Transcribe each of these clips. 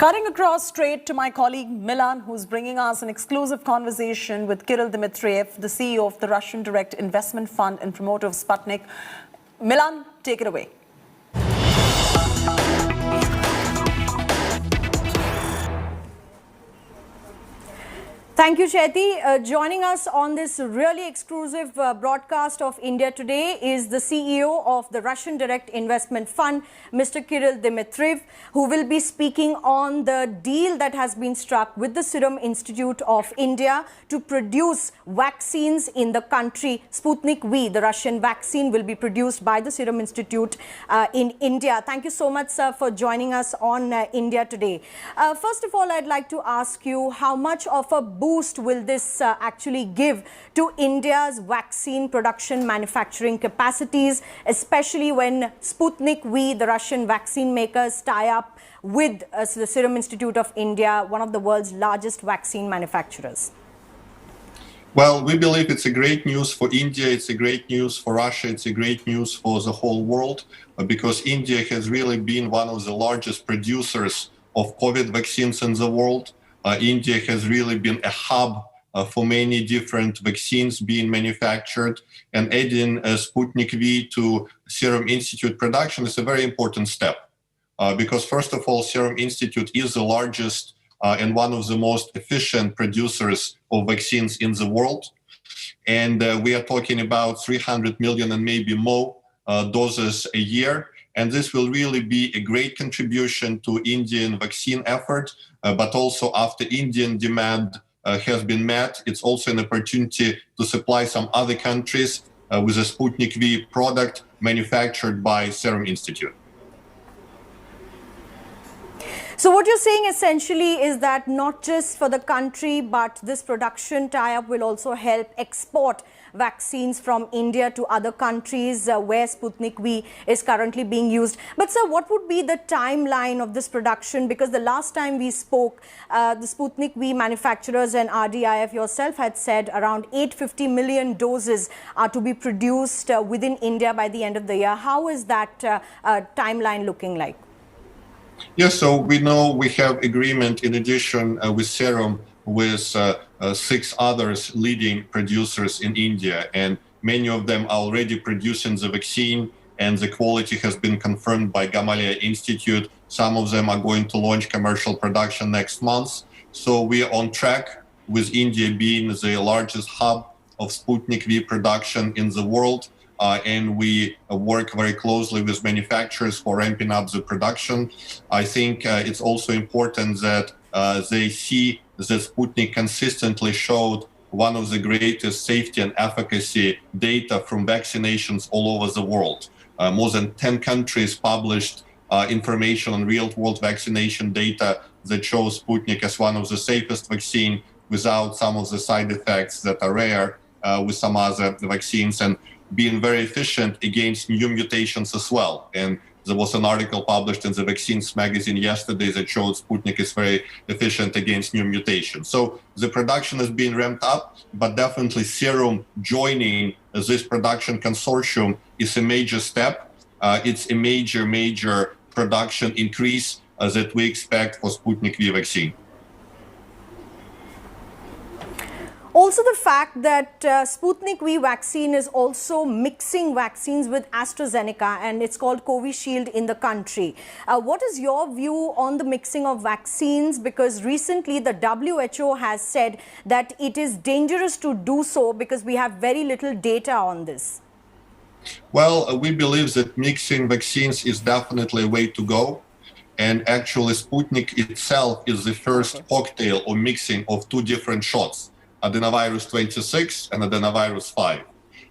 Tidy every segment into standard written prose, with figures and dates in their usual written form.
Cutting across straight to my colleague Milan, who's bringing us an exclusive conversation with Kirill Dmitriev, the CEO of the Russian Direct Investment Fund and promoter of Sputnik. Milan, take it away. Thank you, Chaiti. Joining us on this really exclusive broadcast of India Today is the CEO of the Russian Direct Investment Fund, Mr. Kirill Dmitriev, who will be speaking on the deal that has been struck with the Serum Institute of India to produce vaccines in the country. Sputnik V, the Russian vaccine, will be produced by the Serum Institute in India. Thank you so much, sir, for joining us on India Today. First of all, I'd like to ask you, how much of a boost will this actually give to India's vaccine production manufacturing capacities, especially when Sputnik V, the Russian vaccine makers, tie up with the Serum Institute of India, one of the world's largest vaccine manufacturers? Well, we believe it's a great news for India, it's a great news for Russia, it's a great news for the whole world, because India has really been one of the largest producers of COVID vaccines in the world. India has really been a hub for many different vaccines being manufactured, and adding Sputnik V to Serum Institute production is a very important step. Because first of all, Serum Institute is the largest and one of the most efficient producers of vaccines in the world. And we are talking about 300 million and maybe more doses a year. And this will really be a great contribution to Indian vaccine effort, but also after Indian demand has been met, it's also an opportunity to supply some other countries with a Sputnik V product manufactured by Serum Institute. So what you're saying essentially is that not just for the country, but this production tie-up will also help export vaccines from India to other countries where Sputnik V is currently being used. But sir, what would be the timeline of this production? Because the last time we spoke, the Sputnik V manufacturers and RDIF yourself had said around 850 million doses are to be produced within India by the end of the year. How is that timeline looking like? Yes, so we know we have agreement in addition with Serum with 6 others leading producers in India, and many of them are already producing the vaccine, and the quality has been confirmed by Gamaleya Institute. Some of them are going to launch commercial production next month. So we are on track with India being the largest hub of Sputnik V production in the world. And we work very closely with manufacturers for ramping up the production. I think it's also important that they see that Sputnik consistently showed one of the greatest safety and efficacy data from vaccinations all over the world. More than 10 countries published information on real-world vaccination data that shows Sputnik as one of the safest vaccines without some of the side effects that are rare with some other vaccines, and being very efficient against new mutations as well. And there was an article published in the Vaccines magazine yesterday that showed Sputnik is very efficient against new mutations. So the production is being ramped up, but definitely Serum joining this production consortium is a major step. It's a major production increase that we expect for Sputnik V vaccine. Also, the fact that Sputnik V vaccine is also mixing vaccines with AstraZeneca, and it's called Covishield in the country. What is your view on the mixing of vaccines? Because recently the WHO has said that it is dangerous to do so because we have very little data on this. Well, we believe that mixing vaccines is definitely a way to go. And actually, Sputnik itself is the first cocktail or mixing of 2 different shots, adenovirus 26 and adenovirus 5.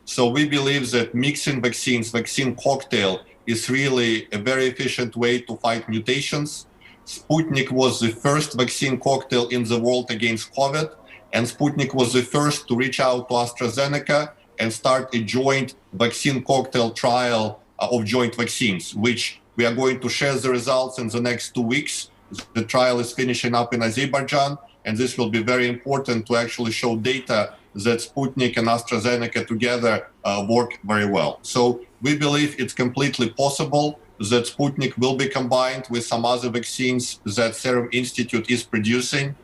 So we believe that mixing vaccines, vaccine cocktail, is really a very efficient way to fight mutations. Sputnik was the first vaccine cocktail in the world against COVID, and Sputnik was the first to reach out to AstraZeneca and start a joint vaccine cocktail trial of joint vaccines, which we are going to share the results in the next 2 weeks. The trial is finishing up in Azerbaijan, and this will be very important to actually show data that Sputnik and AstraZeneca together work very well. So we believe it's completely possible that Sputnik will be combined with some other vaccines that Serum Institute is producing,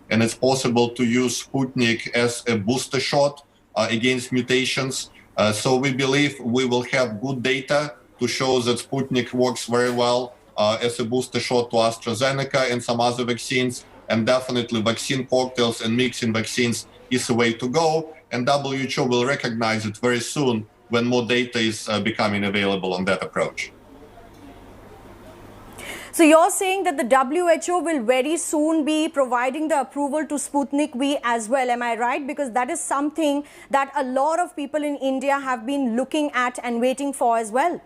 and it's possible to use Sputnik as a booster shot against mutations. So we believe we will have good data to show that Sputnik works very well as a booster shot to AstraZeneca and some other vaccines, and definitely vaccine cocktails and mixing vaccines is the way to go, and WHO will recognize it very soon when more data is becoming available on that approach. So you're saying that the WHO will very soon be providing the approval to Sputnik V as well, am I right? Because that is something that a lot of people in India have been looking at and waiting for as well.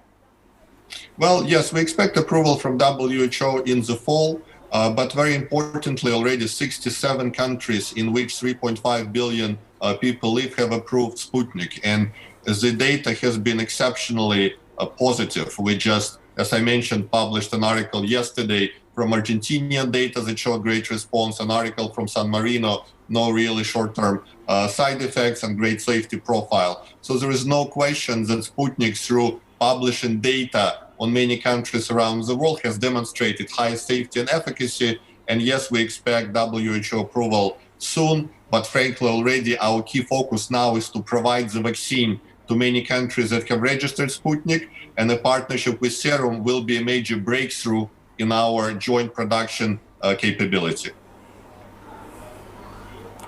Well, yes, we expect approval from WHO in the fall, but very importantly, already 67 countries in which 3.5 billion people live have approved Sputnik, and the data has been exceptionally positive. We just, as I mentioned, published an article yesterday from Argentinian data that showed great response, an article from San Marino, no really short-term side effects and great safety profile. So there is no question that Sputnik, through publishing data on many countries around the world, has demonstrated high safety and efficacy. And yes, we expect WHO approval soon, but frankly, already our key focus now is to provide the vaccine to many countries that have registered Sputnik, and a partnership with Serum will be a major breakthrough in our joint production capability.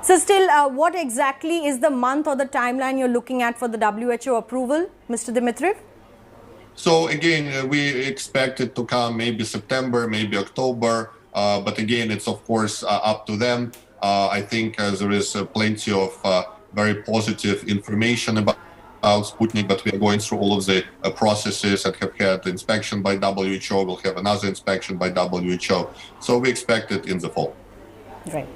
So still, what exactly is the month or the timeline you're looking at for the WHO approval, Mr. Dmitriev? So again, we expect it to come maybe September, maybe October, but again, it's of course up to them. I think there is plenty of very positive information about Sputnik, but we are going through all of the processes and have had inspection by WHO. We'll have another inspection by WHO. So we expect it in the fall. Right.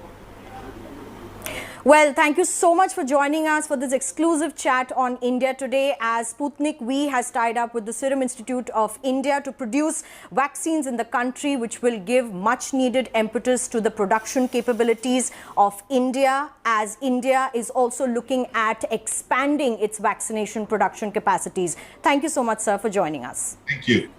Well, thank you so much for joining us for this exclusive chat on India Today, as Sputnik V has tied up with the Serum Institute of India to produce vaccines in the country, which will give much needed impetus to the production capabilities of India, as India is also looking at expanding its vaccination production capacities. Thank you so much, sir, for joining us. Thank you.